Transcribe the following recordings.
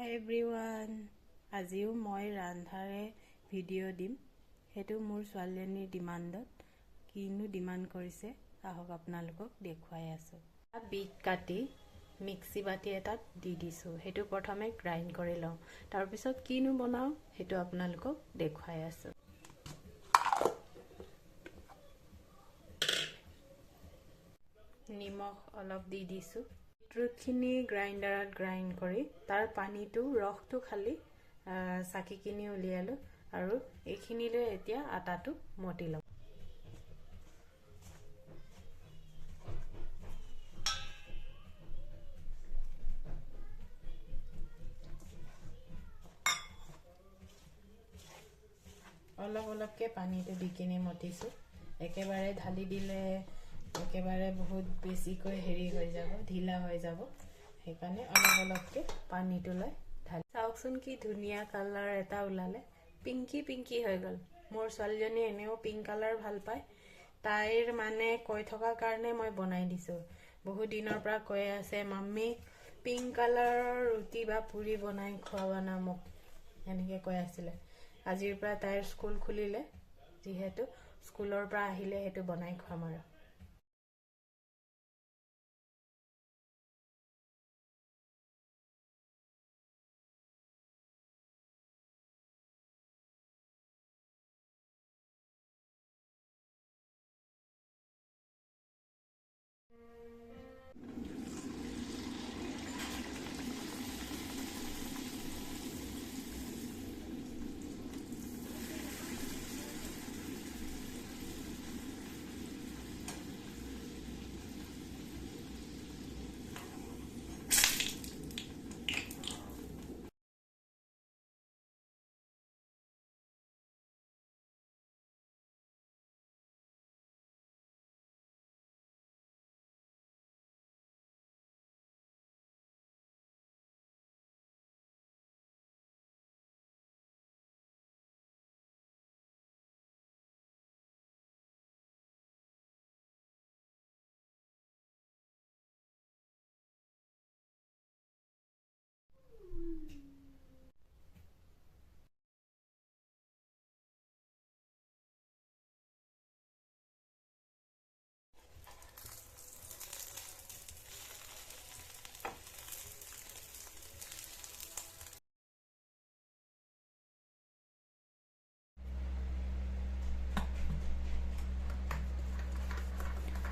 হাই everyone, আজিও মই ৰান্ধাৰে video' দিম। সেইটো মোৰ ছোৱালীজনীৰ ডিমাণ্ডত। কিনো ডিমাণ্ড কৰিছে আহক আপোনালোকক দেখুৱাই আছোঁ। বিট কাটি মিক্সি বাতি এটাত দি দিছোঁ। সেইটো প্ৰথমে গ্ৰাইণ্ড কৰি লওঁ, তাৰপিছত কিনো বনাওঁ সেইটো আপোনালোকক দেখুৱাই আছোঁ। নিমখ অলপ দি দিছোঁ। বিটৰুটখিনি গ্ৰাইণ্ডাৰত গ্ৰাইণ্ড কৰি তাৰ পানীটো ৰসটো খালি চাকিখিনি উলিয়ালোঁ আৰু এইখিনিলৈ এতিয়া আটাটো মতি লওঁ। অলপ অলপকৈ পানীটো দি কিনি মতিছোঁ। একেবাৰে ঢালি দিলে একেবাৰে বহুত বেছিকৈ হেৰি হৈ যাব, ঢিলা হৈ যাব। সেইকাৰণে অলপ অলপকৈ পানীটো লৈ ঢালি চাওকচোন কি ধুনীয়া কালাৰ এটা ওলালে। পিংকি পিংকি হৈ গ'ল। মোৰ ছোৱালীজনী এনেও পিংক কালাৰ ভাল পায়। তাইৰ মানে কৈ থকাৰ কাৰণে মই বনাই দিছোঁ। বহুত দিনৰ পৰা কৈ আছে, মাম্মী পিংক কালাৰৰ ৰুটি বা পুৰি বনাই খোৱাবা না মোক, এনেকৈ কৈ আছিলে। আজিৰ পৰা তাইৰ স্কুল খুলিলে, যিহেতু স্কুলৰ পৰা আহিলে সেইটো বনাই খুৱাম আৰু।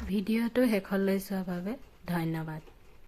ভিডিঅ'টো শেষলৈ চোৱাৰ বাবে ধন্যবাদ।